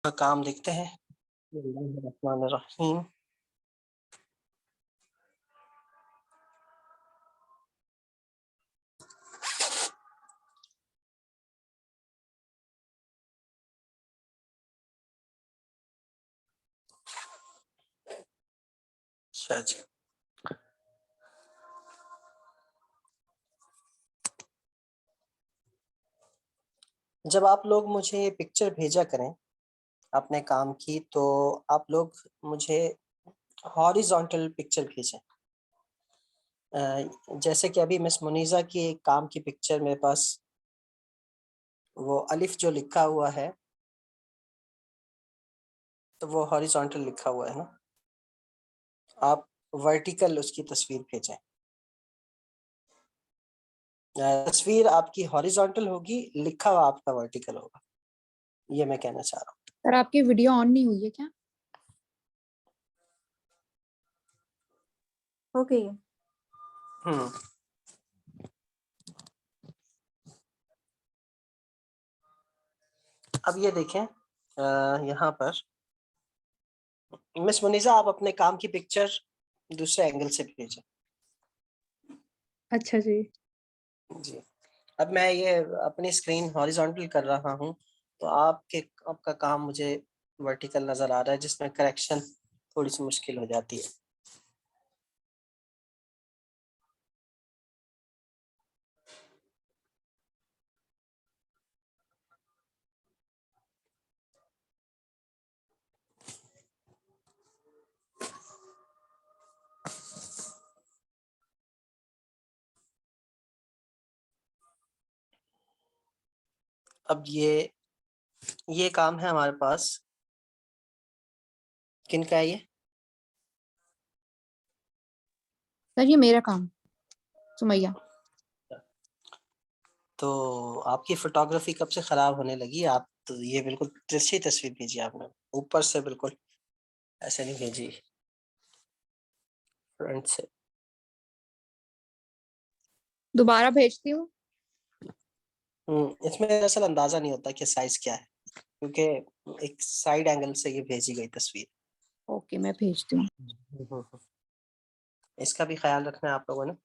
का काम देखते हैं। बिस्मिल्लाहिर्रहमानिर्रहीम। अच्छा जी, जब आप लोग मुझे पिक्चर भेजा करें अपने काम की, तो आप लोग मुझे हॉरिजॉन्टल पिक्चर भेजें। जैसे कि अभी मिस मुनीज़ा की एक काम की पिक्चर मेरे पास, वो अलिफ जो लिखा हुआ है तो वो हॉरिजॉन्टल लिखा हुआ है ना, आप वर्टिकल उसकी तस्वीर भेजें। तस्वीर आपकी हॉरिजॉन्टल होगी, लिखा हुआ आपका वर्टिकल होगा, ये मैं कहना चाह रहा सर आपकी वीडियो ऑन नहीं हुई है क्या? हो गई है। हूँ। अब ये देखें, यहाँ पर मिस मुनीज़ा आप अपने काम की पिक्चर दूसरे एंगल से भेजें। अच्छा जी। जी, अब मैं ये अपनी स्क्रीन हॉरिजॉन्टल कर रहा हूँ, तो आपका काम मुझे वर्टिकल नज़र आ रहा है, जिसमें करेक्शन थोड़ी सी मुश्किल हो जाती है। अब ये काम है हमारे पास, किनका है ये? सर ये मेरा काम, सुमैया। तो आपकी फोटोग्राफी कब से खराब होने लगी? आप तो ये बिल्कुल तिरछी तस्वीर भेजी आपने, ऊपर से बिल्कुल ऐसे नहीं भेजी, फ्रंट से। दोबारा भेजती हूँ। इसमें दरअसल अंदाजा नहीं होता कि साइज क्या है, क्योंकि एक साइड एंगल से ये भेजी गई तस्वीर। ओके मैं भेजती हूँ। इसका भी ख्याल रखना है आप लोगों ने।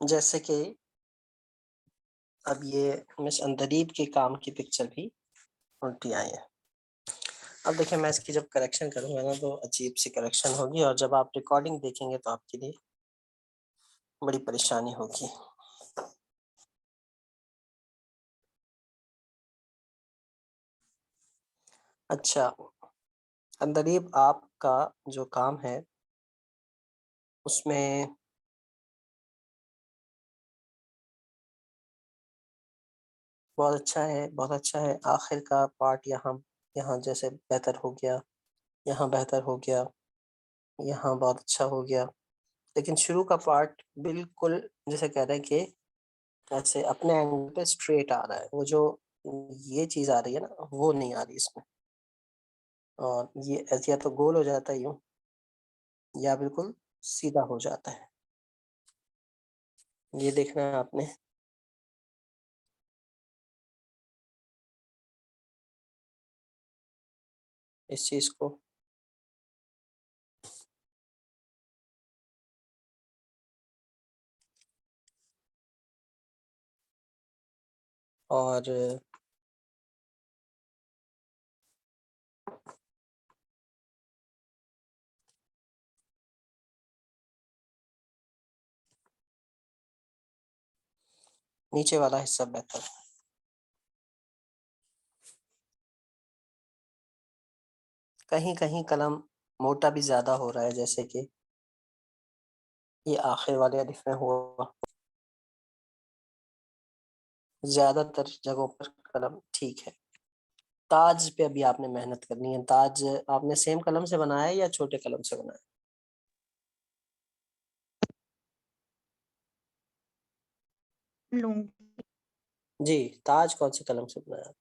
जैसे कि अब ये मिस अंदरीब के काम की पिक्चर भी उल्टी आई है। अब देखिए, मैं इसकी जब करेक्शन करूंगा ना, तो अजीब सी करेक्शन होगी, और जब आप रिकॉर्डिंग देखेंगे तो आपके लिए बड़ी परेशानी होगी। अच्छा, अंदरीब आपका जो काम है उसमें बहुत अच्छा है, बहुत अच्छा है। आखिर का पार्ट यहाँ यहाँ जैसे बेहतर हो गया, यहाँ बेहतर हो गया, यहाँ बहुत अच्छा हो गया, लेकिन शुरू का पार्ट बिल्कुल जैसे कह रहे हैं कि ऐसे अपने एंगल पे स्ट्रेट आ रहा है। वो जो ये चीज आ रही है ना, वो नहीं आ रही इसमें। और ये ऐसे या तो गोल हो जाता है यूं, या बिल्कुल सीधा हो जाता है। ये देखना है आपने। इस चीज को और नीचे वाला हिस्सा बेहतर है। कहीं कहीं कलम मोटा भी ज्यादा हो रहा है, जैसे कि ये आखिर वाले अलिफ में हुआ। ज्यादातर जगहों पर कलम ठीक है। ताज पे अभी आपने मेहनत करनी है। ताज आपने सेम कलम से बनाया है या छोटे कलम से बनाया? लूंगी। जी, ताज कौन से कलम से बनाया?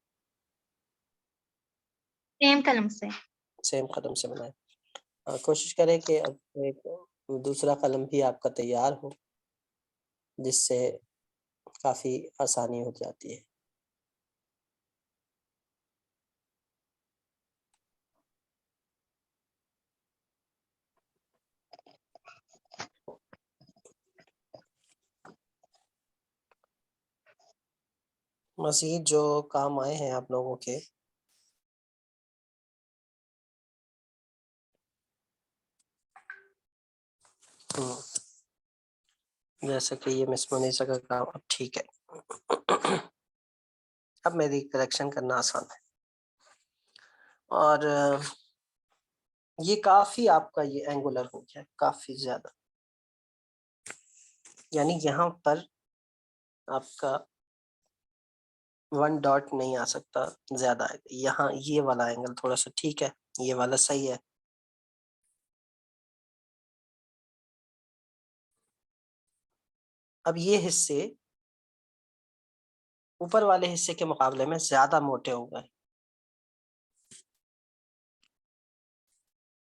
सेम कलम से। सेम कलम से बनाया। कोशिश करें कि अब एक दूसरा कलम भी आपका तैयार हो, जिससे काफी आसानी हो जाती है। मज़ीद जो काम आए हैं आप लोगों के, जैसे कि ये मिस मनीषा का काम अब ठीक है। अब मेरी करेक्शन करना आसान है। और ये काफी आपका ये एंगुलर हो गया, काफी ज्यादा। यानी यहाँ पर आपका 1 डॉट नहीं आ सकता, ज्यादा है। यहाँ ये वाला एंगल थोड़ा सा ठीक है, ये वाला सही है। अब ये हिस्से ऊपर वाले हिस्से के मुकाबले में ज्यादा मोटे हो गए।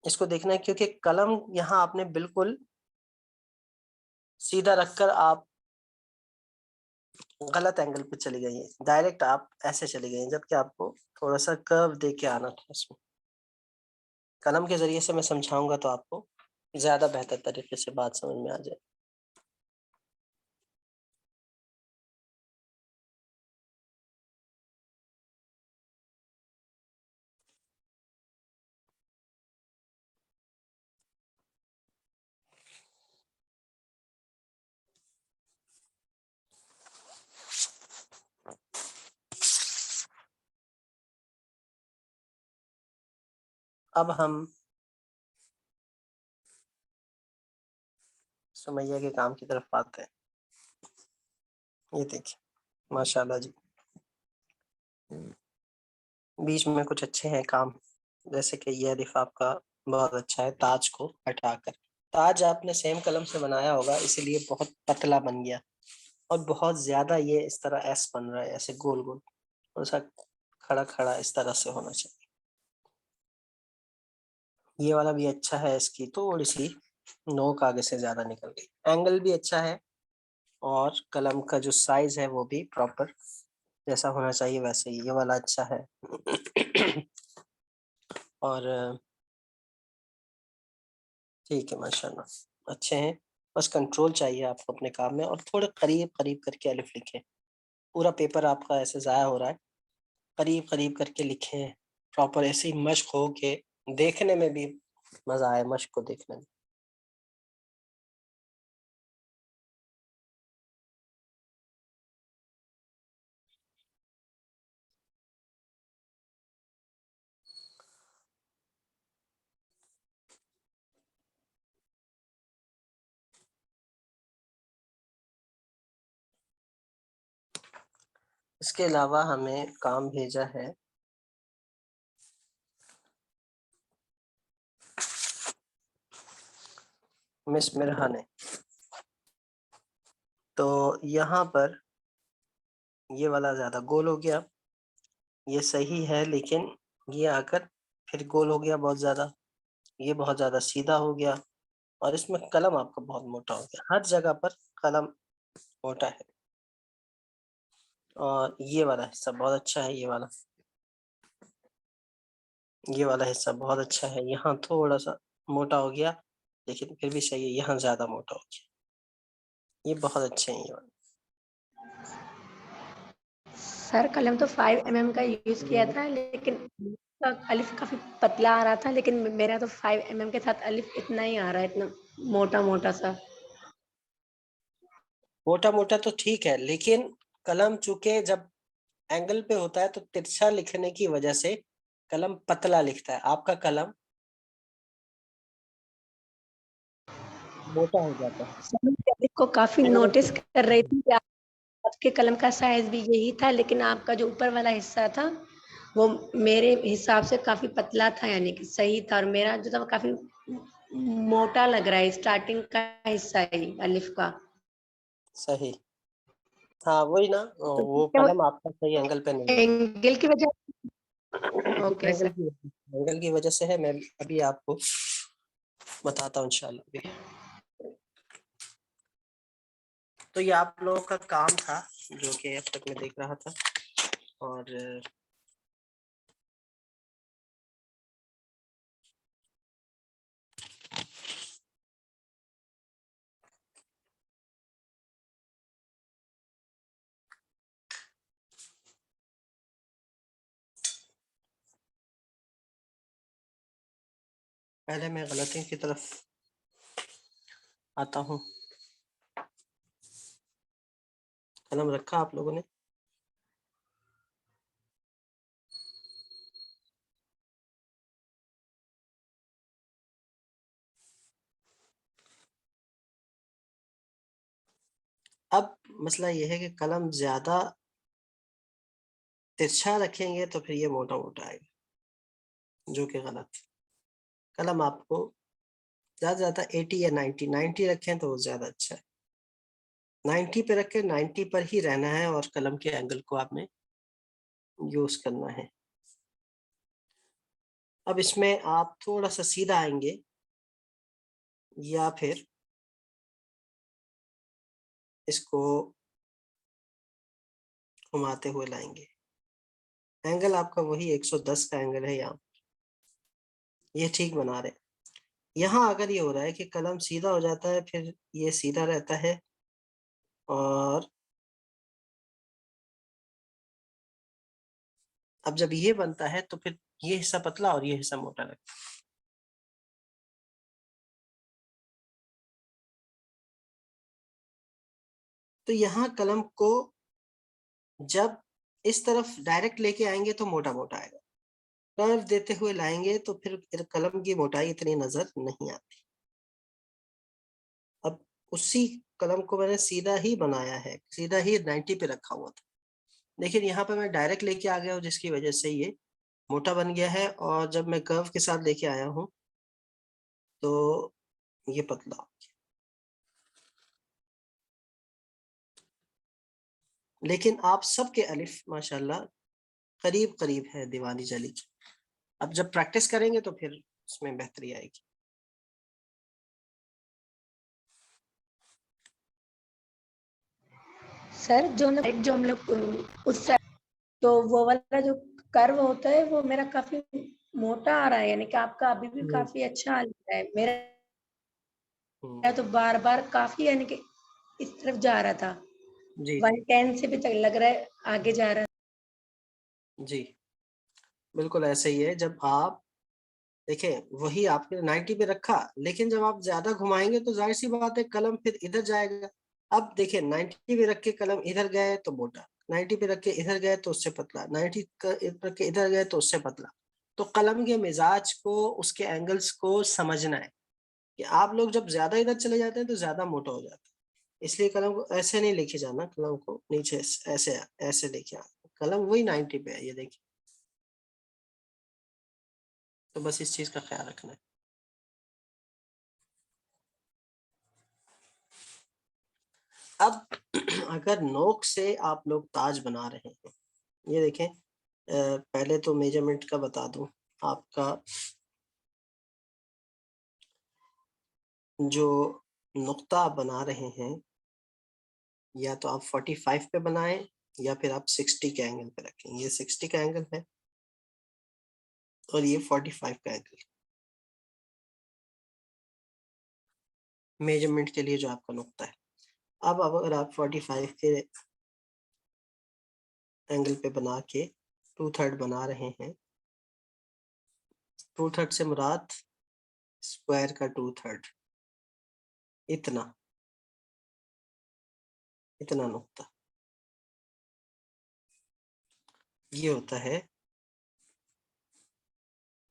इसको देखना है, क्योंकि कलम यहाँ आपने बिल्कुल सीधा रखकर आप गलत एंगल पे चली गई है। डायरेक्ट आप ऐसे चली गई हैं, जबकि आपको थोड़ा सा कर्व दे के आना था इसमें। कलम के जरिए से मैं समझाऊंगा तो आपको ज्यादा बेहतर तरीके से बात समझ में आ जाए। अब हम सुमैया के काम की तरफ आते हैं। ये देखिए, माशाल्लाह जी, बीच में कुछ अच्छे हैं काम। जैसे कि ये अलिफ आपका बहुत अच्छा है, ताज को हटाकर। ताज आपने सेम कलम से बनाया होगा, इसीलिए बहुत पतला बन गया। और बहुत ज्यादा ये इस तरह एस बन रहा है, ऐसे गोल गोल। थोड़ा सा खड़ा खड़ा इस तरह से होना चाहिए। ये वाला भी अच्छा है, इसकी थोड़ी सी नोक आगे से ज्यादा निकल गई। एंगल भी अच्छा है, और कलम का जो साइज है वो भी प्रॉपर जैसा होना चाहिए वैसे ही। ये वाला अच्छा है। और ठीक है, माशाल्लाह अच्छे हैं। बस कंट्रोल चाहिए आपको अपने काम में, और थोड़े करीब करीब करके अलिफ लिखें। पूरा पेपर आपका ऐसे ज़ाया हो रहा है, करीब करीब करके लिखें। प्रॉपर ऐसे ही मश्क हो के देखने में भी मज़ा आए, मश्क को देखने में। इसके अलावा हमें काम भेजा है मिस मिरहा ने। तो यहाँ पर ये वाला ज़्यादा गोल हो गया। ये सही है, लेकिन ये आकर फिर गोल हो गया बहुत ज़्यादा। ये बहुत ज़्यादा सीधा हो गया, और इसमें कलम आपका बहुत मोटा हो गया। हर जगह पर कलम मोटा है। और ये वाला हिस्सा बहुत अच्छा है। ये वाला हिस्सा बहुत अच्छा है। यहाँ थोड़ा सा मोटा हो गया, लेकिन फिर भी सही है। यहाँ ज्यादा मोटा हो गया। ये बहुत अच्छे हैं ये वाले। सर कलम तो 5 mm का यूज किया था, लेकिन अलिफ काफी पतला आ रहा था, लेकिन मेरा तो 5 mm के साथ अलिफ इतना ही आ रहा है, इतना मोटा मोटा सा। मोटा मोटा तो ठीक है, लेकिन कलम चूंकि जब एंगल पे होता है तो तिरछा लिखने की वजह से कलम पतला लिखता है। आपका कलम मोटा हो जाता है। सर, मैं अलिफ को काफ़ी नोटिस कर रही थी कि आपके कलम का साइज़ भी यही था, लेकिन आपका जो ऊपर वाला हिस्सा था, वो मेरे हिसाब से काफ़ी पतला था, यानी कि सही था, और मेरा जो था वो काफ़ी मोटा लग रहा है, स्टार्टिंग का हिस्सा ही अलिफ का। सही। हाँ, वही ना, तो वो क्या वो कलम आपका सही एंगल पे नहीं है। एंगल की वजह? Okay angle sir. की एंगल की वजह से है। मैं अभी आपको बताता हूँ इंशाल्लाह अभी। तो ये आप लोगों का काम था जो कि अब तक मैं देख रहा था, और पहले मैं गलती की तरफ आता हूँ। कलम रखा आप लोगों ने? अब मसला ये है कि कलम ज्यादा तिरछा रखेंगे तो फिर ये मोटा मोटा आएगा, जो कि गलत है। कलम आपको ज्यादा 80 या 90 रखें तो ज्यादा अच्छा है। 90 पे रख के 90 पर ही रहना है, और कलम के एंगल को आपने यूज करना है। अब इसमें आप थोड़ा सा सीधा आएंगे या फिर इसको घुमाते हुए लाएंगे। एंगल आपका वही 110 का एंगल है यहाँ, ये ठीक बना रहे। यहाँ अगर ये हो रहा है कि कलम सीधा हो जाता है, फिर ये सीधा रहता है, और अब जब ये बनता है तो फिर ये हिस्सा पतला और ये हिस्सा मोटा लगता है। तो यहाँ कलम को जब इस तरफ डायरेक्ट लेके आएंगे तो मोटा मोटा आएगा, कर्व देते हुए लाएंगे तो फिर कलम की मोटाई इतनी नजर नहीं आती। अब उसी कलम को मैंने सीधा ही बनाया है, सीधा ही 90 पे रखा हुआ था, लेकिन यहाँ पे मैं डायरेक्ट लेके आ गया हूँ, जिसकी वजह से ये मोटा बन गया है, और जब मैं कर्व के साथ लेके आया हूँ तो ये पतला हो गया। लेकिन आप सबके अलिफ माशाल्लाह करीब करीब है दीवानी जली की। अब जब प्रैक्टिस करेंगे तो फिर उसमें बेहतरी आएगी। सर, जो हम लोग उस साइड, तो वो वाला जो कर्व होता है वो मेरा काफ़ी मोटा आ रहा है, यानी कि आपका अभी भी हम्म, काफ़ी अच्छा आ रहा है। मेरा हम्म, तो बार-बार काफ़ी, यानी कि इस तरफ जा रहा था। जी जी 110 से भी तक लग रहा है आगे जा रहा है। जी, बिल्कुल ऐसे ही है। जब आप देखें, वही आपने 90 पे रखा, लेकिन जब आप ज्यादा घुमाएंगे तो जाहिर सी बात है कलम फिर इधर जाएगा। अब देखें, 90 पे रख के कलम इधर गए तो मोटा, 90 पे रख के इधर गए तो उससे पतला, 90 रख के इधर गए तो उससे पतला। तो कलम के मिजाज को, उसके एंगल्स को समझना है कि आप लोग जब ज्यादा इधर चले जाते हैं तो ज्यादा मोटा हो जाता है। इसलिए कलम को ऐसे नहीं लेके जाना, कलम को नीचे ऐसे ऐसे लेके आना। कलम वही 90 पे है, ये देखिए। तो बस इस चीज का ख्याल रखना है। अब अगर नोक से आप लोग ताज बना रहे हैं, ये देखें, पहले तो मेजरमेंट का बता दूं आपका। जो नुक्ता आप बना रहे हैं, या तो आप 45 पे बनाएं या फिर आप 60 के एंगल पे रखें। ये 60 का एंगल है और ये 45 का एंगल, मेजरमेंट के लिए जो आपका नुक्ता है। अब अगर आप 45 के एंगल पे बना के 2/3 बना रहे हैं, 2/3 से मुराद स्क्वायर का 2/3, इतना इतना नुक्ता ये होता है,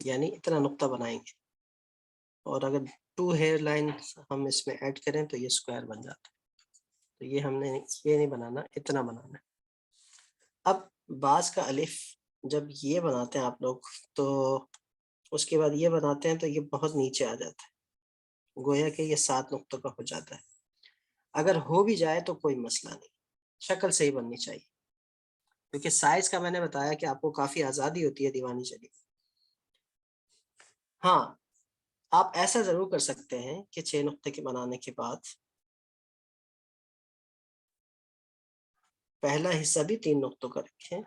यानी इतना नुक्ता बनाएंगे। और अगर 2 हेयर लाइन हम इसमें ऐड करें तो ये स्क्वायर बन जाता है। तो ये हमने ये नहीं बनाना, इतना बनाना है। अब बाज का अलिफ जब ये बनाते हैं आप लोग, तो उसके बाद ये बनाते हैं तो ये बहुत नीचे आ जाता है, गोया कि ये 7 नुक्तों का हो जाता है। अगर हो भी जाए तो कोई मसला नहीं, शक्ल सही बननी चाहिए, क्योंकि साइज का मैंने बताया कि आपको काफी आज़ादी होती है दीवानी शरीफ। हाँ, आप ऐसा जरूर कर सकते हैं कि 6 नुक्ते के बनाने के बाद पहला हिस्सा भी 3 नुक्तों का रखें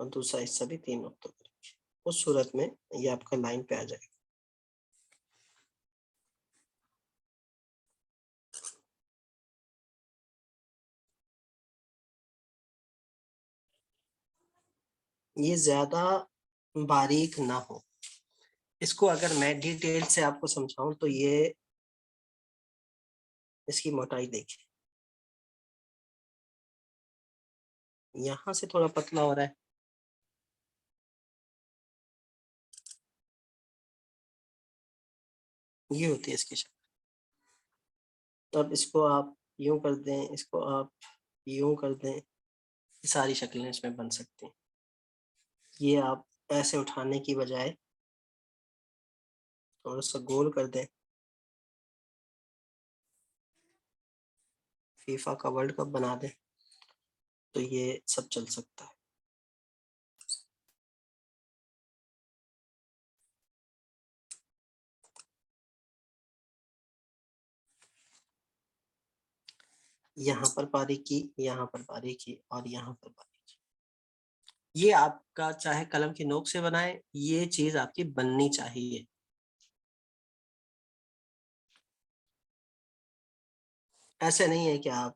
और दूसरा हिस्सा भी 3 नुक्तों का रखें। उस सूरत में ये आपका लाइन पे आ जाएगा। ये ज्यादा बारीक ना हो। इसको अगर मैं डिटेल से आपको समझाऊं तो ये इसकी मोटाई देखिए, यहाँ से थोड़ा पतला हो रहा है, ये होती है इसकी शक्ल। अब इसको आप यूं कर दें, इसको आप यूं कर दें, ये सारी शक्लें इसमें बन सकती हैं। ये आप ऐसे उठाने की बजाय थोड़ा सा गोल कर दें। फीफा का वर्ल्ड कप बना दें तो ये सब चल सकता है। यहाँ पर बारीकी, यहाँ पर बारीकी और यहाँ पर बारीकी। ये आपका चाहे कलम की नोक से बनाए, ये चीज आपकी बननी चाहिए। ऐसे नहीं है कि आप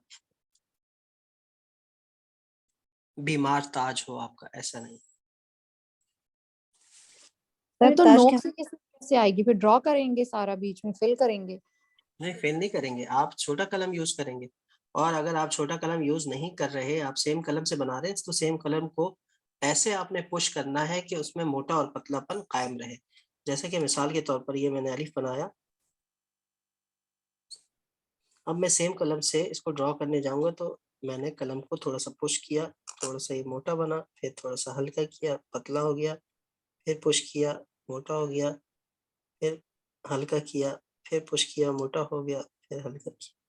बीमार ताज हो आपका, ऐसा नहीं। सर तो ताज नोक क्या से कैसे आएगी? फिर ड्रॉ करेंगे, सारा बीच में फिल करेंगे। नहीं, फेल नहीं करेंगे, आप छोटा कलम यूज करेंगे। और अगर आप छोटा कलम यूज नहीं कर रहे, आप सेम कलम से बना रहे हैं, तो सेम कलम को ऐसे आपने पुश करना है कि उसमें मोटा और पतलापन कायम रहे। जैसे कि मिसाल के तौर पर ये मैंने अलिफ बनाया, अब मैं सेम कलम से इसको ड्रॉ करने जाऊंगा तो मैंने कलम को थोड़ा सा पुश किया, थोड़ा सा ये मोटा बना, फिर थोड़ा सा हल्का किया, पतला हो गया, फिर पुश किया, मोटा हो गया, फिर हल्का किया, फिर पुश किया, मोटा हो गया, फिर हल्का किया।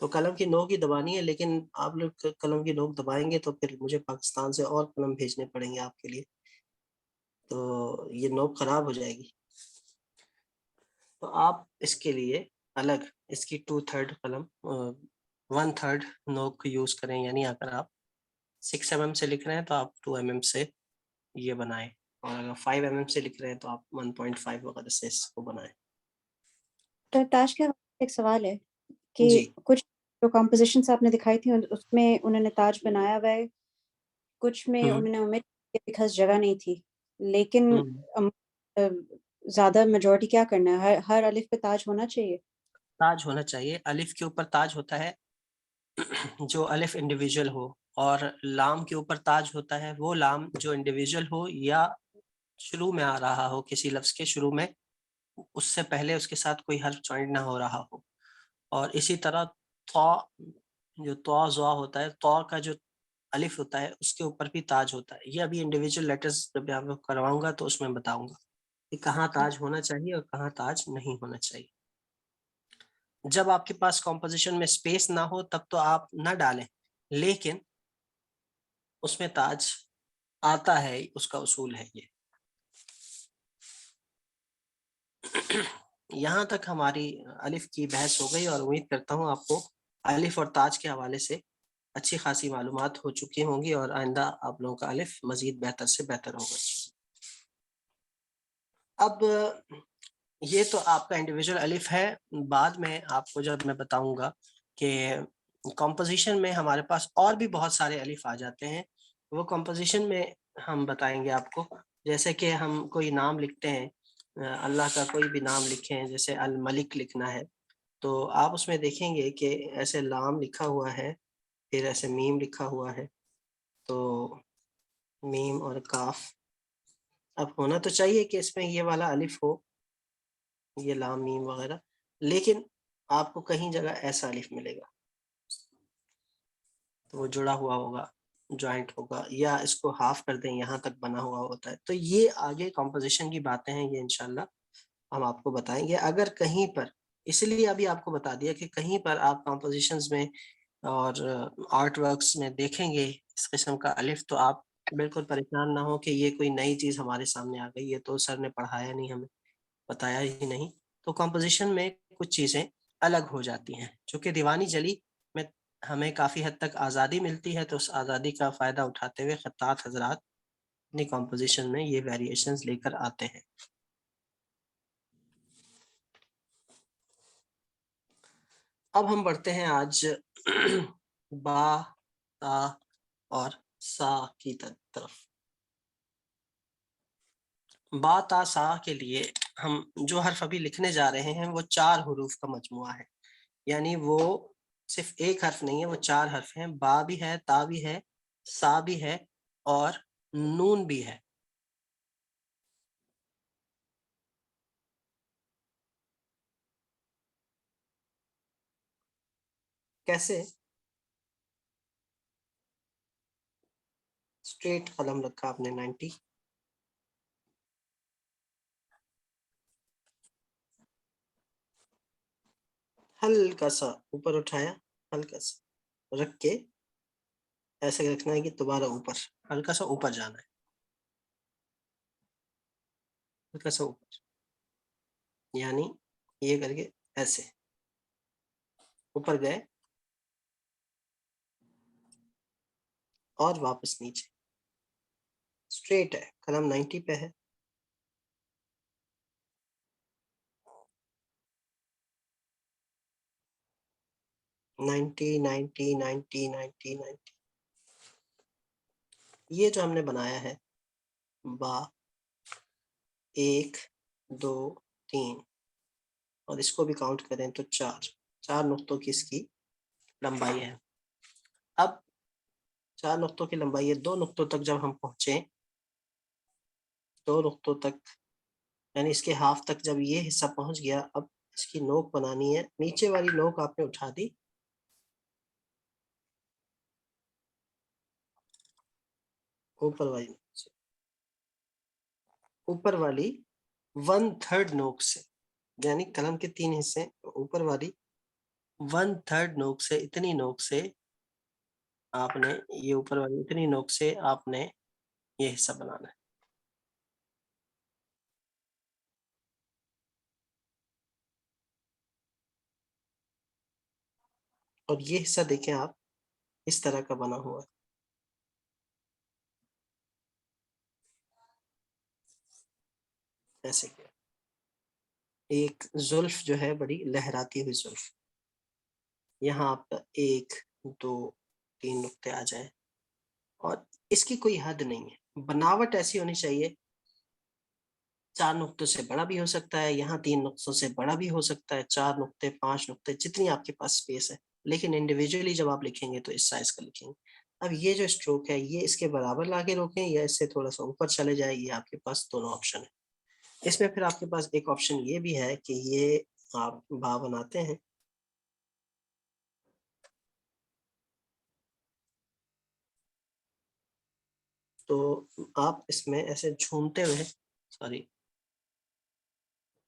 तो कलम की नोक ही दबानी है, लेकिन आप लोग कलम की नोक दबाएंगे तो फिर मुझे पाकिस्तान से और कलम भेजने पड़ेंगे आपके लिए, तो ये नोक खराब हो जाएगी। तो आप इसके लिए अलग इसकी 2/3 कलम 1/3 नोक यूज करें, यानी अगर आप 6 mm से लिख रहे हैं तो आप 2 mm से ये बनाएं, और अगर 5 mm से लिख रहे हैं तो आप 1.5 वगैरह से इसको बनाएं। तो ताज का एक सवाल है कि जी। कुछ जो कॉम्पोजिशंस आपने दिखाई थी उसमें उन्होंने ताज बनाया हुआ है, कुछ में उन्होंने ओमिट किया बिकॉज जगह नहीं थी, लेकिन ज्यादा मेजॉरिटी क्या करना है? हर अलिफ पे ताज होना चाहिए? ताज होना चाहिए, अलिफ के ऊपर ताज होता है जो अलिफ इंडिविजुअल हो, और लाम के ऊपर ताज होता है वो लाम जो इंडिविजुअल हो या शुरू में आ रहा हो, किसी लफ्ज के शुरू में, उससे पहले उसके साथ कोई हर्फ ज्वाइंट ना हो रहा हो। और इसी तरह तौ, जो तौ ज़ा होता है, तौ का जो अलिफ होता है उसके ऊपर भी ताज होता है। ये अभी इंडिविजुअल लेटर्स जब आपको करवाऊंगा तो उसमें बताऊंगा कि कहाँ ताज होना चाहिए और कहाँ ताज नहीं होना चाहिए। जब आपके पास कॉम्पोजिशन में स्पेस ना हो तब तो आप ना डालें, लेकिन उसमें ताज आता है, उसका उसूल है ये। यहाँ तक हमारी अलिफ की बहस हो गई, और उम्मीद करता हूँ आपको अलिफ और ताज के हवाले से अच्छी खासी मालूमात हो चुकी होंगी, और आइंदा आप लोगों का अलिफ मजीद बेहतर से बेहतर होगा। अब ये तो आपका इंडिविजुअल अलिफ है। बाद में आपको जब मैं बताऊंगा कि कॉम्पोजिशन में हमारे पास और भी बहुत सारे अलिफ आ जाते हैं, वो कॉम्पोजिशन में हम बताएंगे आपको। जैसे कि हम कोई नाम लिखते हैं, अल्लाह का कोई भी नाम लिखें, जैसे अल मलिक लिखना है, तो आप उसमें देखेंगे कि ऐसे लाम लिखा हुआ है, फिर ऐसे मीम लिखा हुआ है, तो मीम और काफ अब होना तो चाहिए कि इसमें ये वाला अलिफ हो, ये लाम मीम वगैरह, लेकिन आपको कहीं जगह ऐसा अलिफ मिलेगा तो वो जुड़ा हुआ होगा, जॉइंट होगा, या इसको हाफ कर दें यहाँ तक बना हुआ होता है। तो ये आगे कॉम्पोजिशन की बातें हैं, ये इंशाल्लाह हम आपको बताएंगे। अगर कहीं पर, इसलिए अभी आपको बता दिया कि कहीं पर आप कॉम्पोजिशंस में और आर्ट वर्क्स में देखेंगे इस किस्म का अलिफ, तो आप बिल्कुल परेशान ना हो कि ये कोई नई चीज़ हमारे सामने आ गई, ये तो सर ने पढ़ाया नहीं, हमें बताया ही नहीं। तो कॉम्पोजिशन में कुछ चीज़ें अलग हो जाती हैं, चूँकि दीवानी जली में हमें काफ़ी हद तक आज़ादी मिलती है, तो उस आज़ादी का फ़ायदा उठाते हुए खत्तात हजरात अपनी कॉम्पोजिशन में ये वेरिएशंस लेकर आते हैं। अब हम बढ़ते हैं आज बा, ता और सा की तरफ। बा, ता, सा के लिए हम जो हर्फ अभी लिखने जा रहे हैं वो 4 हरूफ का मजमुआ है, यानी वो सिर्फ एक हर्फ नहीं है, वो 4 हर्फ हैं। बा भी है, ता भी है, सा भी है और नून भी है। कैसे? स्ट्रेट कलम रखा आपने 90, हल्का सा ऊपर उठाया, हल्का सा रख के ऐसे रखना है कि दोबारा ऊपर, हल्का सा ऊपर जाना है, हल्का सा ऊपर, यानी ये करके ऐसे ऊपर गए और वापस नीचे। स्ट्रेट है, कलम 90 पे है। नाइन्टी 90 90 90 90। ये जो हमने बनाया है बा, 1 2 3, और इसको भी काउंट करें तो 4 नुक्तों की इसकी लंबाई है। अब 4 नुक्तों की लंबाई है, 2 नुक्तों तक जब हम पहुंचे, 2 नुक्तों तक यानी इसके हाफ तक जब ये हिस्सा पहुंच गया, अब इसकी नोक बनानी है। नीचे वाली नोक आपने उठा दी, ऊपर वाली, ऊपर वाली 1/3 नोक से, यानी कलम के 3 हिस्से, ऊपर वाली 1/3 नोक से, इतनी नोक से आपने, ये ऊपर वाली इतनी नोक से आपने ये हिस्सा बनाना है। और ये हिस्सा देखें आप, इस तरह का बना हुआ है। ऐसे किया, एक जुल्फ जो है बड़ी लहराती हुई जुल्फ, यहाँ आपका 1 2 3 नुक्ते आ जाए, और इसकी कोई हद नहीं है। बनावट ऐसी होनी चाहिए, 4 नुक्तों से बड़ा भी हो सकता है, यहाँ 3 नुक्तों से बड़ा भी हो सकता है, 4 नुक्ते 5 नुक्ते, जितनी आपके पास स्पेस है। लेकिन इंडिविजुअली जब आप लिखेंगे तो इस साइज का लिखेंगे। अब ये जो स्ट्रोक है, ये इसके बराबर लाके रोकें या इससे थोड़ा सा ऊपर चले जाए, ये आपके पास दोनों ऑप्शन है। इसमें फिर आपके पास एक ऑप्शन ये भी है कि ये आप बा बनाते हैं, तो आप इसमें ऐसे झूमते हुए, सॉरी,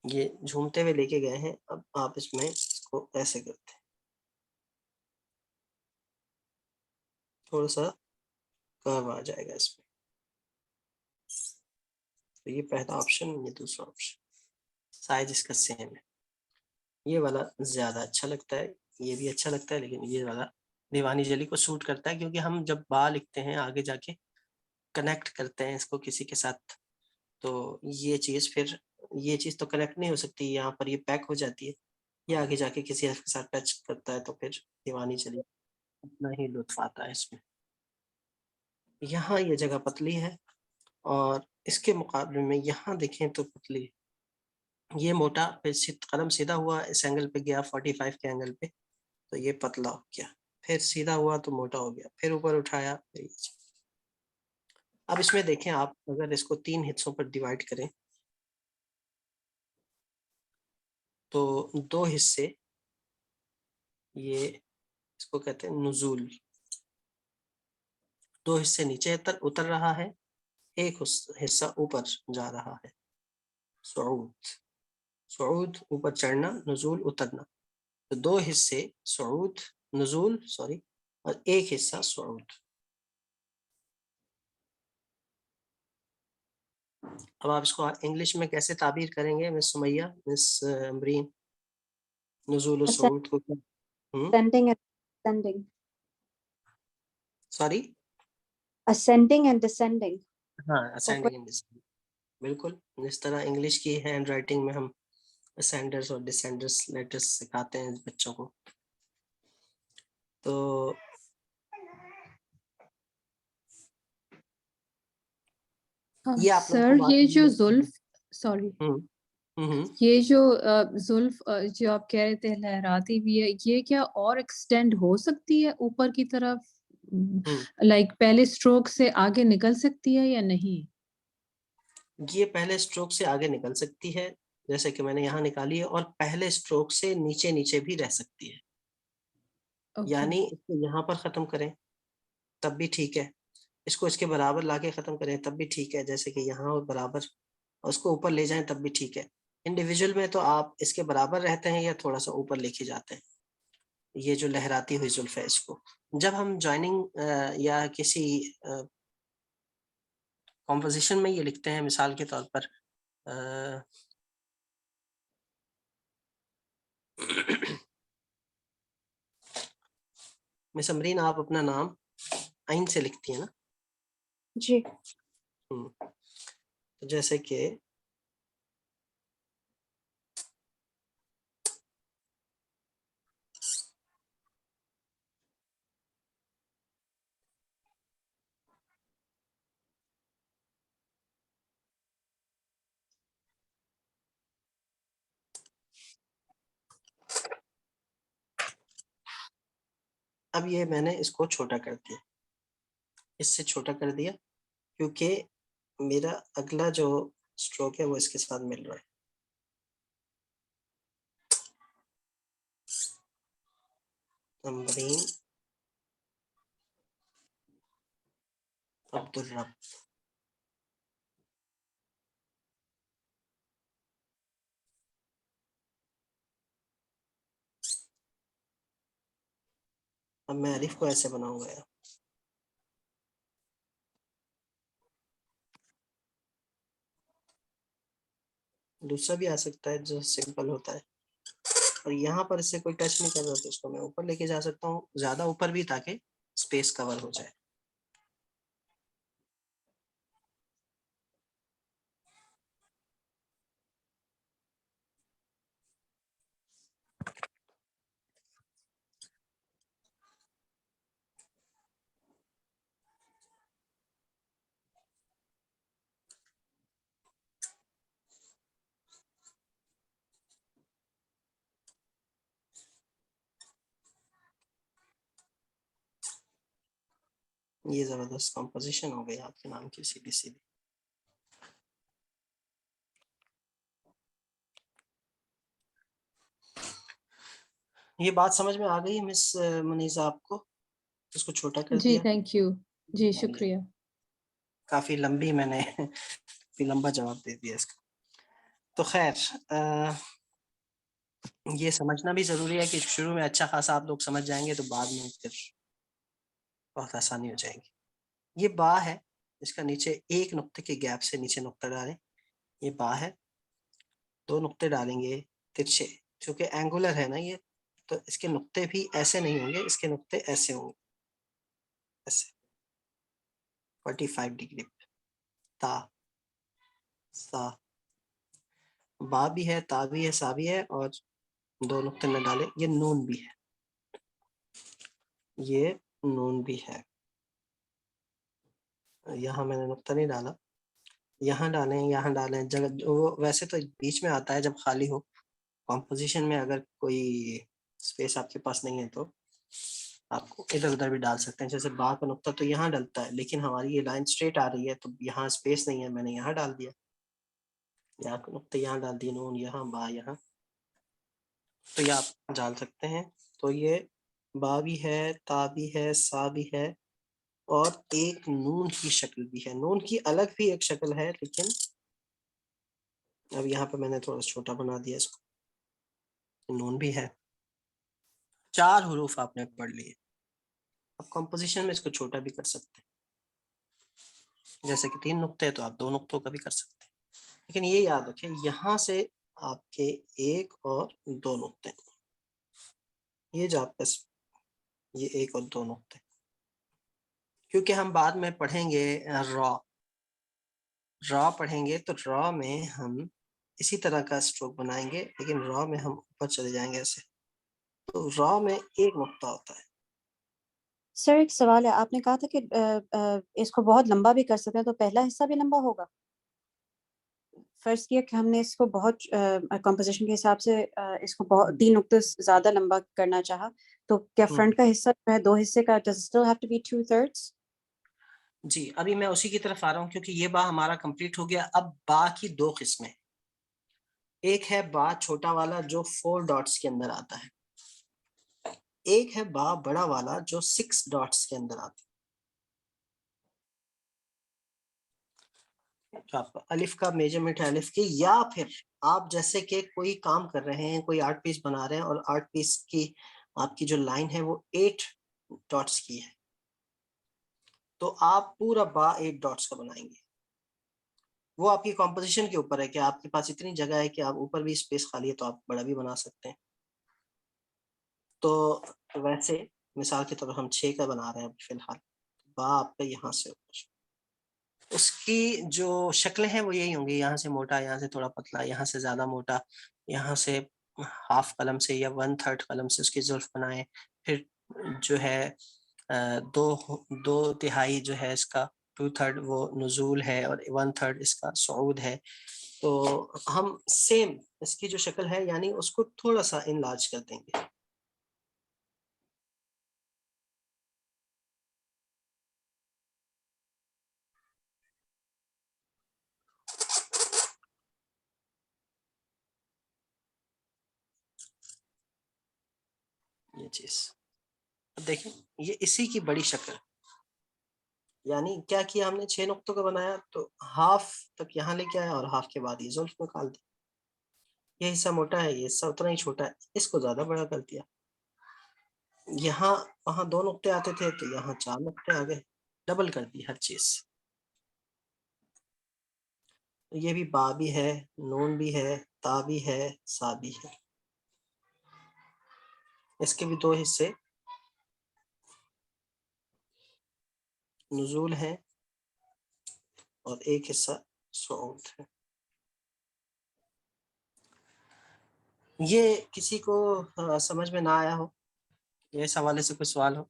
ये झूमते हुए लेके गए हैं, अब आप इसमें इसको ऐसे करते हैं, थोड़ा सा कर्व आ जाएगा इसमें। तो ये पहला ऑप्शन, ये दूसरा ऑप्शन, साइज इसका सेम है। ये वाला ज्यादा अच्छा लगता है, ये भी अच्छा लगता है, लेकिन ये वाला दीवानी जली को सूट करता है, क्योंकि हम जब बा लिखते हैं आगे जाके कनेक्ट करते हैं इसको किसी के साथ, तो ये चीज तो कनेक्ट नहीं हो सकती, यहाँ पर ये पैक हो जाती है, ये आगे जाके किसी के साथ टच करता है, तो फिर दीवानी चली उतना ही लुत्फ आता है इसमें। यहाँ ये जगह पतली है, और इसके मुकाबले में यहाँ देखें तो पतली, ये मोटा, फिर कलम सीधा हुआ, इस एंगल पे गया 45 के एंगल पे, तो ये पतला हो गया, फिर सीधा हुआ तो मोटा हो गया, फिर ऊपर उठाया, फिर अब इसमें देखें आप, अगर इसको 3 हिस्सों पर डिवाइड करें तो 2 हिस्से, ये इसको कहते हैं नुज़ूल, 2 हिस्से नीचे उतर रहा है, एक हिस्सा ऊपर जा रहा है। सुऊद, सुऊद ऊपर चढ़ना, नुज़ूल उतरना। तो 2 हिस्से सुऊद, नुज़ूल सॉरी, और एक हिस्सा सुऊद। अब आप इसको इंग्लिश में कैसे ताबीर करेंगे मिस सुमैया, मिस अमरीन? नुज़ूल और सुऊद को ascending and descending. Sorry, Ascending and descending. हाँ, असेंडिंग एंड डिसेंडिंग, बिल्कुल जिस तरह इंग्लिश की हैंड राइटिंग में हम असेंडर्स और डिसेंडर्स लेटर्स सिखाते हैं बच्चों को। तो ये आप लोगों सर को ये जो बात जुल्फ, सॉरी, ये जो जुल्फ जो आप कह रहे थे लहराती भी है, ये क्या और एक्सटेंड हो सकती है ऊपर की तरफ, लाइक पहले स्ट्रोक से आगे निकल सकती है या नहीं? ये पहले स्ट्रोक से आगे निकल सकती है, जैसे कि मैंने यहाँ निकाली है, और पहले स्ट्रोक से नीचे नीचे भी रह सकती है। यानी इसको यहाँ पर खत्म करें तब भी ठीक है, इसको इसके बराबर लाके खत्म करें तब भी ठीक है, जैसे कि यहाँ और बराबर, और उसको ऊपर ले जाएं तब भी ठीक है। इंडिविजुअल में तो आप इसके बराबर रहते हैं या थोड़ा सा ऊपर लेके जाते हैं। ये जो लहराती हुई जुल्फ है, इसको जब हम ज्वाइनिंग या किसी कॉम्पोजिशन में ये लिखते हैं, मिसाल के तौर पर मिस अमरीन, आप अपना नाम आइन से लिखती है ना? जी। तो जैसे कि अब ये मैंने इसको छोटा कर दिया, इससे छोटा कर दिया, क्योंकि मेरा अगला जो स्ट्रोक है वो इसके साथ मिल रहा है। अमरीन अब्दुल रब, अब मैं अलिफ को ऐसे बनाऊंगा। दूसरा भी आ सकता है जो सिंपल होता है, और यहाँ पर इससे कोई टच नहीं कर रहा, तो इसको मैं ऊपर लेके जा सकता हूँ, ज्यादा ऊपर भी, ताकि स्पेस कवर हो जाए। ये जबरदस्त कंपोजिशन हो गई आपके नाम की, सीधी सीधी। ये बात समझ में आ गई मिस मुनीजा आपको? इसको छोटा कर जी दिया। थैंक यू, जी शुक्रिया। काफी लंबी मैंने काफी लंबा जवाब दे दिया इसका। तो खैर, ये समझना भी जरूरी है कि शुरू में अच्छा खासा आप लोग समझ जाएंगे तो बाद में फिर बहुत आसानी हो जाएगी। ये बा है, इसका नीचे एक नुक्ते के गैप से नीचे नुक्ता डालें, ये बा है। 2 नुक्ते डालेंगे तिरछे, क्योंकि एंगुलर है ना ये, तो इसके नुक्ते भी ऐसे नहीं होंगे, इसके नुक्ते ऐसे होंगे, ऐसे 45 डिग्री। ता, सा, बा भी है, ता भी है, सा भी है, और 2 नुक्ते न डाले, ये नून भी है, ये नून भी है। यहाँ मैंने नुक्ता नहीं डाला, यहाँ डालें, यहाँ डालें, जगह वो वैसे तो बीच में आता है जब खाली हो। कॉम्पोजिशन में अगर कोई स्पेस आपके पास नहीं है तो आपको इधर उधर भी डाल सकते हैं। जैसे बा का नुक्ता तो यहाँ डलता है, लेकिन हमारी ये लाइन स्ट्रेट आ रही है तो यहाँ स्पेस नहीं है, मैंने यहाँ डाल दिया, यहाँ का नुक्ता यहाँ डाल दिया, नून यहाँ, बा यहाँ, तो ये आप डाल सकते हैं। तो ये बा भी है, ता भी है, सा भी है, और एक नून की शक्ल भी है। नून की अलग भी एक शक्ल है, लेकिन अब यहाँ पे मैंने थोड़ा छोटा बना दिया इसको। नून भी है। 4 हरूफ आपने पढ़ लिए। अब कंपोजिशन में इसको छोटा भी कर सकते हैं, जैसे कि 3 नुक्ते हैं तो आप 2 नुक्तों का भी कर सकते हैं। लेकिन ये याद रखें, यहाँ से आपके 1 और 2 नुक्ते, ये जो आपका ये 1 और 2 नुक्ते, क्योंकि हम बाद में पढ़ेंगे रॉ पढ़ेंगे, तो रॉ में हम इसी तरह का स्ट्रोक बनाएंगे, लेकिन रॉ में हम ऊपर चले जाएंगे ऐसे। तो रॉ में 1 नुक्ता होता है। सर एक सवाल है, आपने कहा था कि इसको बहुत लंबा भी कर सकते हैं, तो पहला हिस्सा भी लंबा होगा? फर्ज किया कि हमने इसको बहुत कंपोजिशन के हिसाब से इसको बहुत 3 नुक्ते ज्यादा लंबा करना चाहा, तो क्या फ्रंट का हिस्सा जो है 2 हिस्से का, does still have to be 2/3? जी, अभी मैं उसी की तरफ आ रहा हूँ, क्योंकि ये बा हमारा कंप्लीट हो गया। अब बा की 2 किस्में, एक है बा छोटा वाला जो 4 डॉट्स के अंदर आता है, एक है बा बड़ा वाला जो 6 डॉट्स के अंदर आता है। तो आपका अलिफ का मेजरमेंट है अलिफ की, या फिर आप जैसे कि कोई काम कर रहे हैं, कोई आर्ट पीस बना रहे हैं, और आर्ट पीस की आपकी जो लाइन है वो 8 डॉट्स की है, तो आप पूरा बा 8 डॉट्स का बनाएंगे। वो आपकी कॉम्पोजिशन के ऊपर है कि आपके पास इतनी जगह है कि आप ऊपर भी स्पेस खाली है तो आप बड़ा भी बना सकते हैं। तो वैसे मिसाल के तौर पर हम 6 का बना रहे हैं फिलहाल, बा आपका यहाँ से ऊपर, उसकी जो शक्लें हैं वो यही होंगी, यहाँ से मोटा, यहाँ से थोड़ा पतला, यहाँ से ज्यादा मोटा, यहाँ से हाफ कलम से या 1/3 कलम से उसकी जुल्फ बनाए, फिर जो है 2/3 जो है इसका 2/3 वो नुजूल है, और 1/3 इसका सऊद है। तो हम सेम इसकी जो शक्ल है यानी उसको थोड़ा सा इनलार्ज कर देंगे। ये चीज अब देखें, ये इसी की बड़ी शक्ल, यानी क्या किया हमने, 6 नुक्तों का बनाया तो हाफ तक यहाँ लेके आया और हाफ के बाद ये जुल्फ निकाल दी। ये हिस्सा मोटा है, ये हिस्सा उतना ही छोटा है, इसको ज्यादा बड़ा कर दिया। यहाँ वहां 2 नुक्ते आते थे तो यहाँ 4 नुक्ते आ गए, डबल कर दी हर चीज। तो ये भी बा भी है, नून भी है, ता भी है, सा भी है। इसके भी 2 हिस्से नुजूल है और एक हिस्सा सऊद है। ये किसी को समझ में ना आया हो, ये इस हवाले से कोई सवाल हो?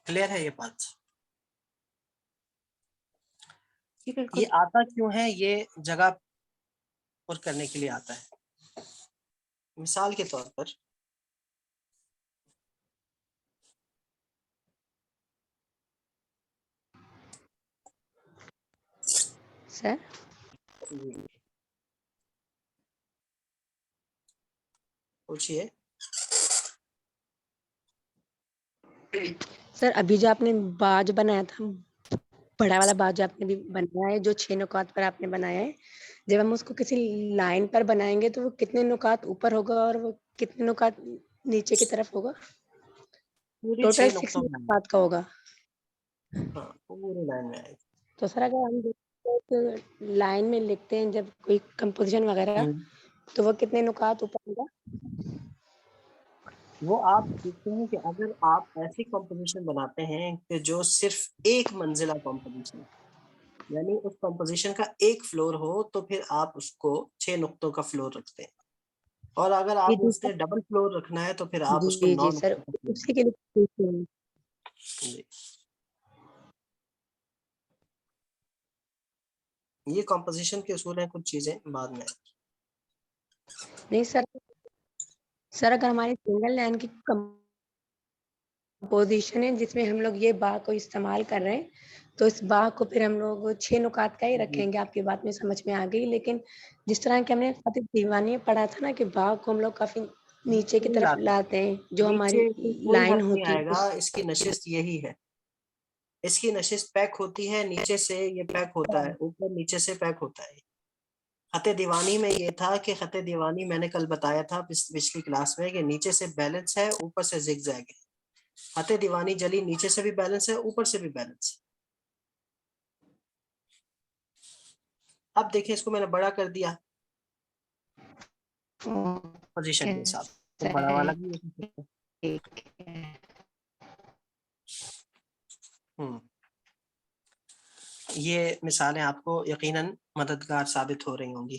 क्लियर है ये बात? ये आता क्यों है, ये जगह पर करने के लिए आता है। मिसाल के तौर पर सर पूछिए। सर अभी जो आपने बाज बनाया था, बड़ा वाला बाज जो आपने भी बनाया है, जो 6 नुकात पर आपने बनाया है, जब हम उसको किसी लाइन पर बनाएंगे तो वो कितने नुकात ऊपर होगा और वो कितने नुकात नीचे की तरफ होगा? पूरी टोटल 6 6 नुक्तों में नुकात का होगा। हाँ, पूरी लाइन में आएगी। तो सर अगर हम देखते लाइन में लिखते हैं जब कोई कंपोजिशन वगैरह, तो वो कितने नुकात ऊपर होगा? वो आप देखते हैं कि अगर आप ऐसी कंपोजिशन बनाते हैं कि जो सिर्फ एक मंजिला कंपोजिशन, यानी उस कंपोजिशन का एक फ्लोर हो, तो फिर आप उसको 6 नुक्तों का फ्लोर रखते हैं। और अगर जी, आपने जी उसने सर। डबल फ्लोर रखना है तो फिर आप उसको जी, 9 जी सर, नुक्तों का फ्लोर उसी के लिए पूछ रही हूँ। जी। ये कंपोजिशन के उसूल हैं, कुछ चीजें बाद में। नहीं सर, सर अगर हमारी सिंगल लाइन की कंपोजिशन है जिसमें हम लोग ये बा को इस्तेमाल कर रहे हैं, तो इस बा को फिर हम लोग 6 नुकात का ही रखेंगे। आपकी बात में समझ में आ गई, लेकिन जिस तरह कि हमने फ़ातिह दीवानी में पढ़ा था ना कि बा को हम लोग काफ़ी नीचे की तरफ लाते हैं, जो हमारी नीचे से कोई लाइन हर्फ नहीं होती है आएगा, उस इसकी नशिस्त यही है। इसकी नशिस्त पैक होती है, नीचे से ये पैक होता है, ऊपर नीचे से पैक होता है। खते दीवानी में ये था कि खते दीवानी मैंने कल बताया था पिछली क्लास में कि नीचे से बैलेंस है, ऊपर से जिगजैग है। खते दीवानी जली नीचे से भी बैलेंस है, ऊपर से भी बैलेंस है। अब देखिए इसको मैंने बड़ा कर दिया पोजीशन के हिसाब से, तो बड़ा वाला भी हो सकता है। ये मिसालें आपको यकीनन मददगार साबित हो रही होंगी।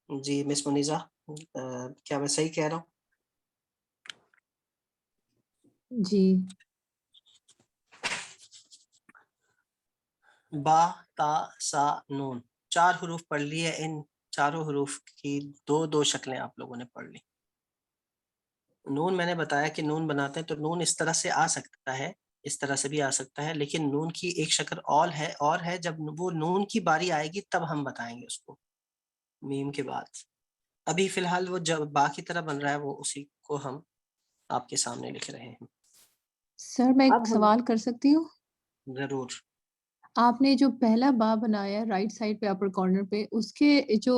जी मिस मुनीजा, क्या मैं सही कह रहा हूँ? जी। बा ता सा नून 4 हरूफ पढ़ लिए। इन चारों हरूफ की दो शक्लें आप लोगों ने पढ़ ली। नून मैंने बताया कि नून बनाते हैं तो नून इस तरह से आ सकता है, इस तरह से भी आ सकता है, लेकिन नून की एक शक्ल और है जब वो नून की बारी आएगी तब हम बताएंगे उसको मीम के बाद। अभी फिलहाल वो जब बा की तरह बन रहा है, वो उसी को हम आपके सामने लिख रहे हैं। सर मैं अब एक हम सवाल कर सकती हूँ? जरूर। आपने जो पहला बा बनाया राइट साइड पे अपर कॉर्नर पे, उसके जो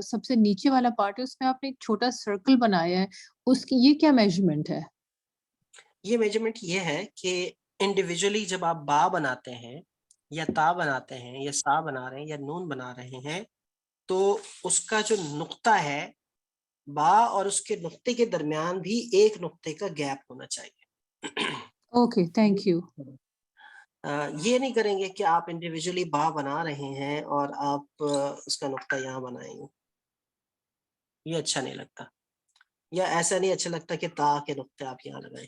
सबसे नीचे वाला पार्ट है उसमें आपने एक छोटा सर्कल बनाया है, उसकी ये क्या मेजरमेंट है? ये मेजरमेंट ये है कि इंडिविजुअली जब आप बा बनाते हैं या ता बनाते हैं या सा बना रहे हैं या नून बना रहे हैं, तो उसका जो नुक्ता है बा और उसके नुक्ते के दरमियान भी एक नुक्ते का गैप होना चाहिए। Okay, thank you. ये नहीं करेंगे कि आप इंडिविजुअली बा बना रहे हैं और आप उसका नुक्ता यहाँ बनाएंगे, ये अच्छा नहीं लगता। या ऐसा नहीं अच्छा लगता कि ता के नुक्ते आप यहाँ लगाएं।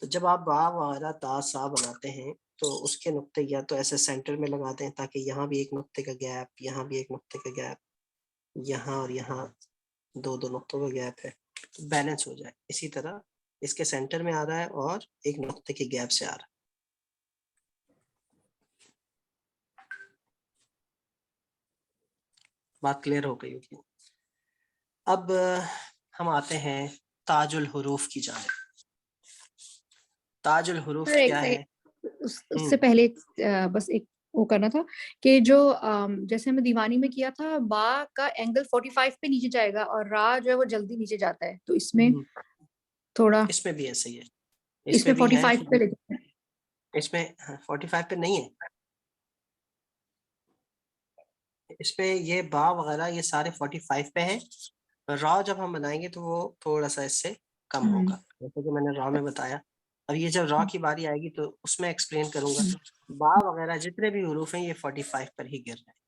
तो जब आप बा वाला ता सा बनाते हैं तो उसके नुक्ते या तो ऐसे सेंटर में लगाते हैं ताकि यहाँ भी एक नुक्ते का गैप, यहाँ भी एक नुक्ते का गैप, यहाँ और यहाँ दो नुक्तों का गैप है, तो बैलेंस हो जाए। इसी तरह इसके सेंटर में आ रहा है और एक नुक्ते के गैप से आ रहा है। बात क्लियर हो गई होगी। अब हम आते हैं ताजुल हुरूफ की जानिब। ताजुल हुरूफ सर एक क्या है? सेकंड, उससे पहले बस एक वो करना था कि जो जैसे हमें दीवानी में किया था, बा का एंगल 45 पे नीचे जाएगा और रा जो है वो जल्दी नीचे जाता है, तो इसमें थोड़ा इसमें भी ऐसा ही है, इसमें इसमें भी है। 45 पे लेते हैं। इसमें 45 पे नहीं है, इसमें ये बा वगैरह ये सारे 45 पे हैं। रॉ जब हम बनाएंगे तो वो थोड़ा सा इससे कम होगा, जैसे कि मैंने रॉ में बताया। अब ये जब रॉ की बारी आएगी तो उसमें एक्सप्लेन करूंगा। बा वगैरह जितने भी हरूफ हैं ये 45 पर ही गिर रहे हैं।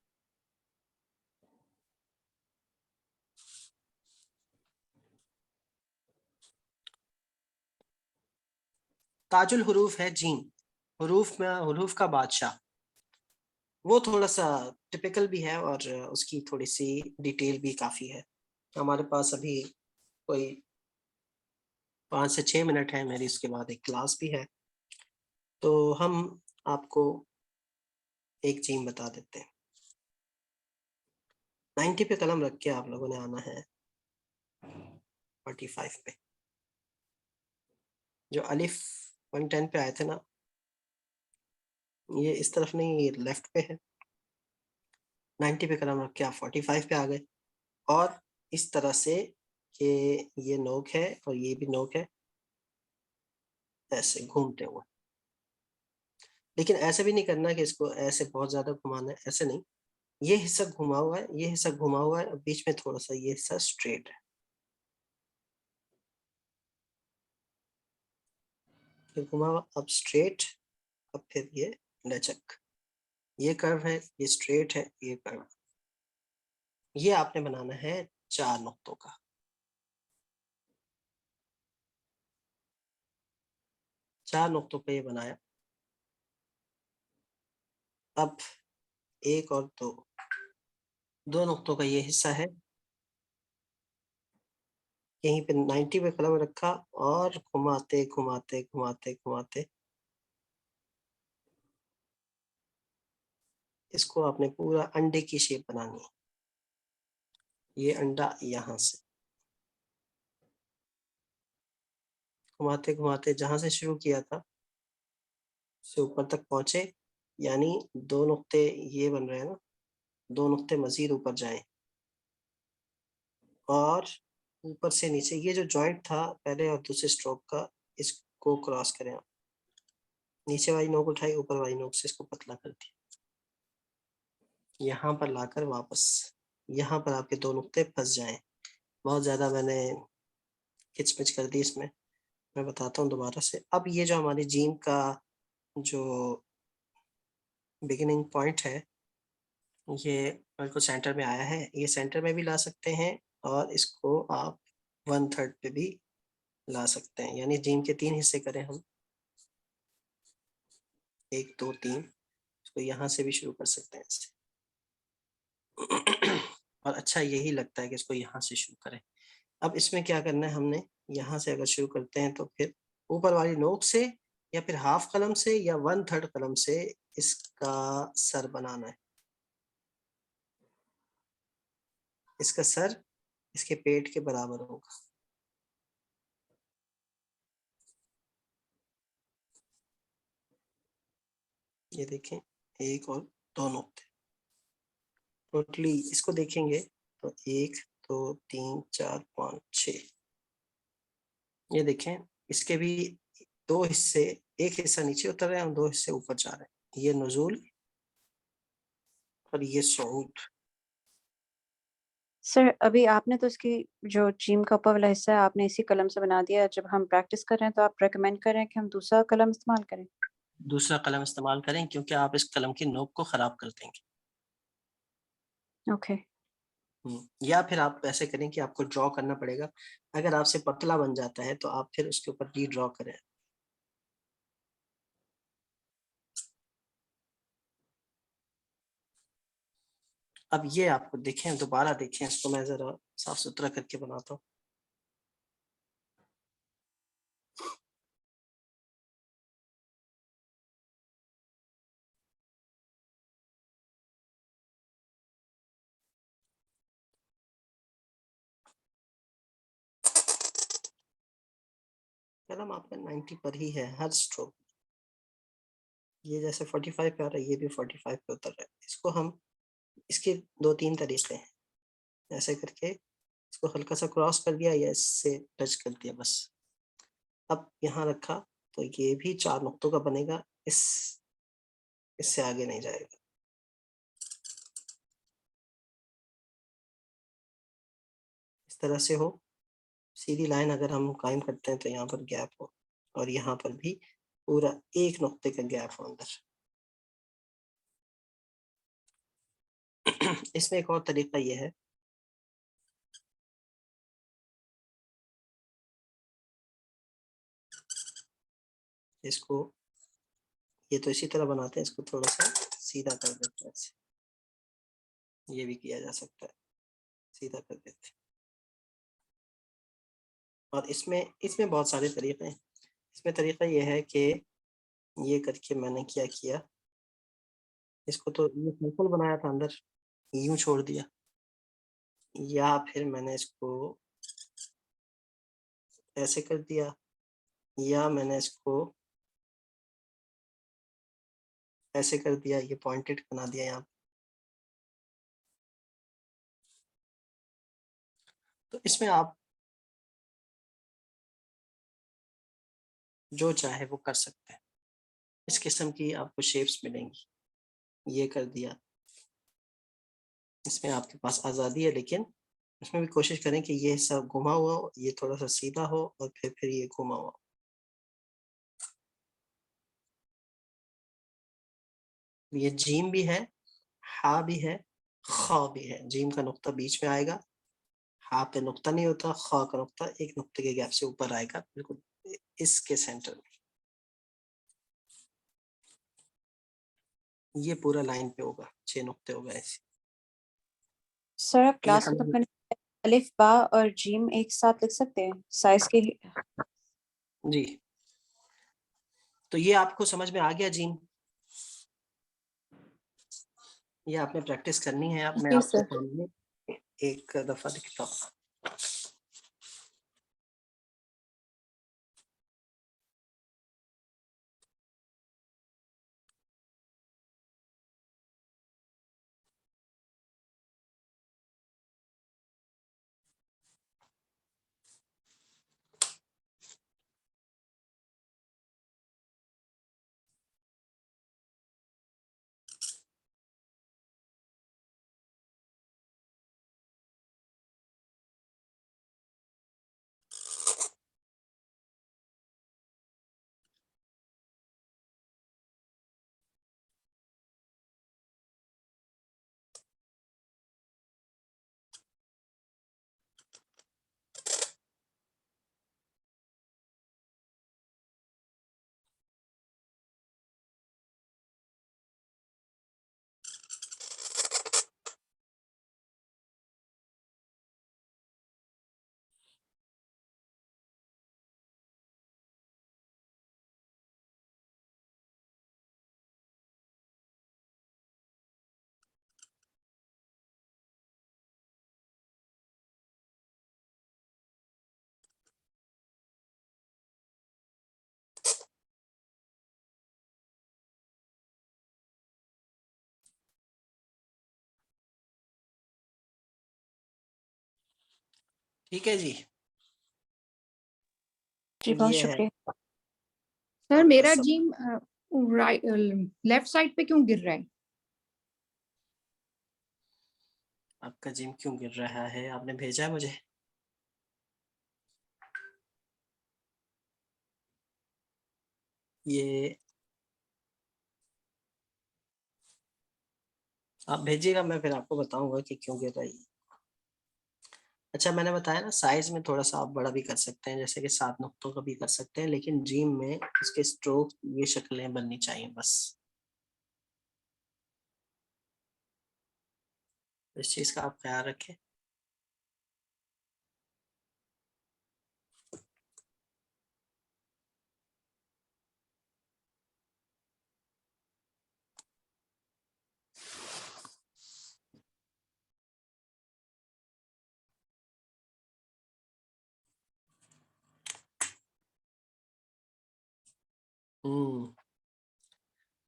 ताजुल हरूफ है जीम, हरूफ में हरूफ का बादशाह। वो थोड़ा सा टिपिकल भी है और उसकी थोड़ी सी डिटेल भी काफ़ी है। हमारे पास अभी कोई 5 से 6 मिनट है मेरी, उसके बाद एक क्लास भी है, तो हम आपको एक जीम बता देते हैं। 90 पे कलम रख के आप लोगों ने आना है 45 पे। जो अलिफ 110 पे आए थे ना, ये इस तरफ नहीं, ये लेफ्ट पे है। 90 पे कलम रख के आप 45 पे आ गए, और इस तरह से कि ये नोक है और ये भी नोक है, ऐसे घूमते हुए। लेकिन ऐसे भी नहीं करना कि इसको ऐसे बहुत ज्यादा घुमाना है, ऐसे नहीं। ये हिस्सा घुमा हुआ है, ये हिस्सा घुमा हुआ है, अब बीच में थोड़ा सा ये हिस्सा स्ट्रेट है। फिर घुमा हुआ, अब स्ट्रेट, अब फिर ये लचक। ये कर्व है, ये स्ट्रेट है, ये कर्व। ये आपने बनाना है 4 नुक्तों का। 4 नुक्तों पे ये बनाया। अब 1 और 2 नुक्तों का ये हिस्सा है, यहीं पे 90 पे कलम रखा और घुमाते घुमाते घुमाते घुमाते इसको आपने पूरा अंडे की शेप बनानी है। ये अंडा यहाँ से घुमाते घुमाते जहां से शुरू किया था से ऊपर तक पहुंचे, यानी 2 नुक्ते ये बन रहे हैं ना, 2 नुक्ते मजीद ऊपर जाएं और ऊपर से नीचे ये जो जॉइंट था पहले और दूसरे स्ट्रोक का, इसको क्रॉस करें आप। नीचे वाली नोक उठाई, ऊपर वाली नोक से इसको पतला कर दिया। यहाँ पर लाकर वापस यहाँ पर आपके 2 नुक्ते फंस जाएं। बहुत ज़्यादा मैंने खिचपिच कर दी इसमें, मैं बताता हूँ दोबारा से। अब ये जो हमारी जीम का जो बिगिनिंग पॉइंट है, ये बिल्कुल सेंटर में आया है। ये सेंटर में भी ला सकते हैं और इसको आप 1/3 पे भी ला सकते हैं, यानी जीम के 3 हिस्से करें हम, 1 2 3। इसको यहाँ से भी शुरू कर सकते हैं इससे। और अच्छा यही लगता है कि इसको यहाँ से शुरू करें। अब इसमें क्या करना है हमने, यहाँ से अगर शुरू करते हैं तो फिर ऊपर वाली नोक से या फिर हाफ कलम से या 1/3 कलम से इसका सर बनाना है। इसका सर इसके पेट के बराबर होगा। ये देखें, 1 और 2 नुक्ते टोटली इसको देखेंगे तो 1 2 3 4 5 6। ये देखें, इसके भी 2 हिस्से, एक हिस्सा नीचे उतर रहे हैं और 2 हिस्से ऊपर जा रहे हैं। ये नुज़ूल और ये सऊद। सर अभी आपने तो इसकी जो जीम का ऊपर वाला हिस्सा है आपने इसी कलम से बना दिया। जब हम प्रैक्टिस कर रहे हैं तो आप रेकमेंड कर रहे हैं कि हम दूसरा कलम इस्तेमाल करें? दूसरा कलम इस्तेमाल करें क्योंकि आप इस कलम की नोक को खराब कर देंगे। ओके। या फिर आप ऐसे करें कि आपको ड्रॉ करना पड़ेगा। अगर आपसे पतला बन जाता है तो आप फिर उसके ऊपर रीड्रॉ करें। अब ये आपको देखें, दोबारा देखें इसको, मैं जरा साफ सुथरा करके बनाता हूँ। कलम आपका 90 पर ही है हर स्ट्रोक। ये जैसे 45 पे आ रहा है, ये भी 45 पे उतर रहा है। इसको हम, इसके 2-3 तरीके हैं। ऐसे करके इसको हल्का सा क्रॉस कर दिया या इससे टच कर दिया बस। अब यहाँ रखा तो ये भी 4 नुक्तों का बनेगा, इससे आगे नहीं जाएगा। इस तरह से हो, सीधी लाइन अगर हम कायम करते हैं तो यहाँ पर गैप हो और यहाँ पर भी पूरा 1 नुक्ते का गैप हो अंदर। इसमें एक और तरीका ये है, इसको ये तो इसी तरह बनाते हैं, इसको थोड़ा सा सीधा कर देते हैं ऐसे। ये भी किया जा सकता है, सीधा कर देते हैं। और इसमें बहुत सारे तरीके हैं। इसमें तरीका ये है कि ये करके मैंने क्या किया, इसको तो ये सर्कल बनाया था अंदर, यूं छोड़ दिया, या फिर मैंने इसको ऐसे कर दिया, या मैंने इसको ऐसे कर दिया, ये पॉइंटेड बना दिया यहाँ। तो इसमें आप जो चाहे वो कर सकते हैं। इस किस्म की आपको शेप्स मिलेंगी। ये कर दिया, इसमें आपके पास आज़ादी है, लेकिन इसमें भी कोशिश करें कि ये हिस्सा घुमा हुआ हो, ये थोड़ा सा सीधा हो और फिर ये घुमा हुआ हो। ये जीम भी है, हा भी है, खा भी है। जीम का नुक्ता बीच में आएगा, हा पे नुक्ता नहीं होता, खा का नुक्ता 1 नुक्ते के गैप से ऊपर आएगा, बिल्कुल इसके सेंटर में। ये पूरा लाइन पे होगा, 6 नुक्ते हो गए ऐसे। सर आप ये क्लास खत्म करने अलिफ बा और जीम एक साथ लिख सकते हैं साइज के? जी, तो ये आपको समझ में आ गया जीम? ये आपने प्रैक्टिस करनी है। अब मैं आपके सामने एक दफा दिखता हूँ। ठीक है जी, जी बहुत ये है शुक्रिया। सर आपका मेरा सब। जीम राइट लेफ्ट साइड पे क्यों गिर रहा है? आपका जिम क्यों गिर रहा है? आपने भेजा है मुझे? ये आप भेजिएगा, मैं फिर आपको बताऊंगा कि क्यों गिर रही है। अच्छा, मैंने बताया ना, साइज में थोड़ा सा आप बड़ा भी कर सकते हैं, जैसे कि 7 नुक्तों का भी कर सकते हैं, लेकिन जिम में इसके स्ट्रोक ये शक्लें बननी चाहिए बस। इस चीज का आप ख्याल रखें।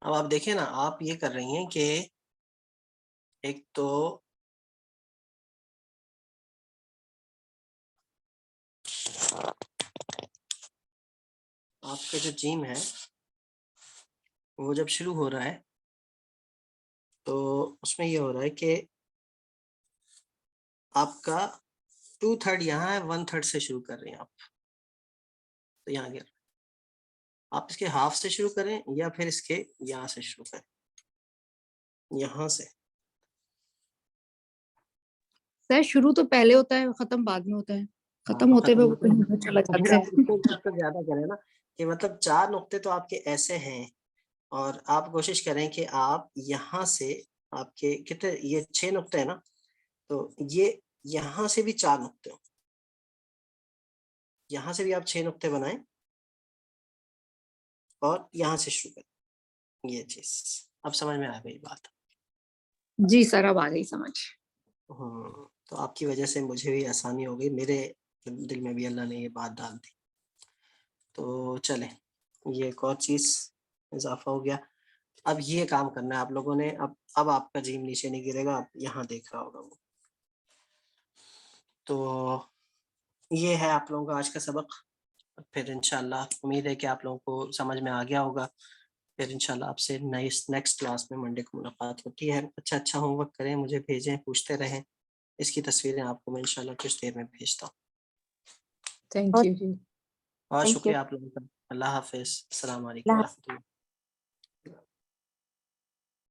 अब आप देखिए ना, आप ये कर रही हैं कि एक तो आपका जो जिम है वो जब शुरू हो रहा है तो उसमें ये हो रहा है कि आपका 2/3 यहाँ है, 1/3 से शुरू कर रहे हैं आप, तो यहाँ गिर। आप इसके हाफ से शुरू करें या फिर इसके यहाँ से शुरू करें, यहाँ से। सर शुरू तो पहले होता है, खत्म बाद में होता है। हाँ, खत्म तो होते हुए खत्म वो होते कहीं और चला तो फिर जाता आप है। इसको तो ज्यादा करें ना, कि मतलब 4 नुक्ते तो आपके ऐसे हैं, और आप कोशिश करें कि आप यहाँ से, आपके कितने, ये 6 नुक्ते हैं ना, तो ये यहाँ से भी 4 नुक्ते हो, यहाँ से भी आप 6 नुक्ते बनाएं और यहाँ से शुरू करें। ये चीज अब समझ में आ गई बात? जी सर, अब आ गई समझ। तो आपकी वजह से मुझे भी आसानी हो गई, मेरे दिल में भी अल्लाह ने ये बात डाल दी। तो चले, ये एक और चीज इजाफा हो गया। अब ये काम करना है आप लोगों ने। अब आपका जीम नीचे नहीं गिरेगा, अब यहाँ देख रहा होगा वो। तो ये है आप लोगों का आज का सबक। फिर इंशाल्लाह उम्मीद है कि आप लोगों को समझ में आ गया होगा। फिर इंशाल्लाह आपसे नेक्स्ट क्लास में मंडे को मुलाकात होती है। अच्छा होमवर्क करें, मुझे भेजें, पूछते रहें। इसकी तस्वीरें आपको मैं इंशाल्लाह कुछ देर में भेजता हूँ। थैंक यू जी। बहुत थैंक यू। शुक्रिया आप लोगों का। अल्लाह हाफिज़। अस्सलाम वालेकुम।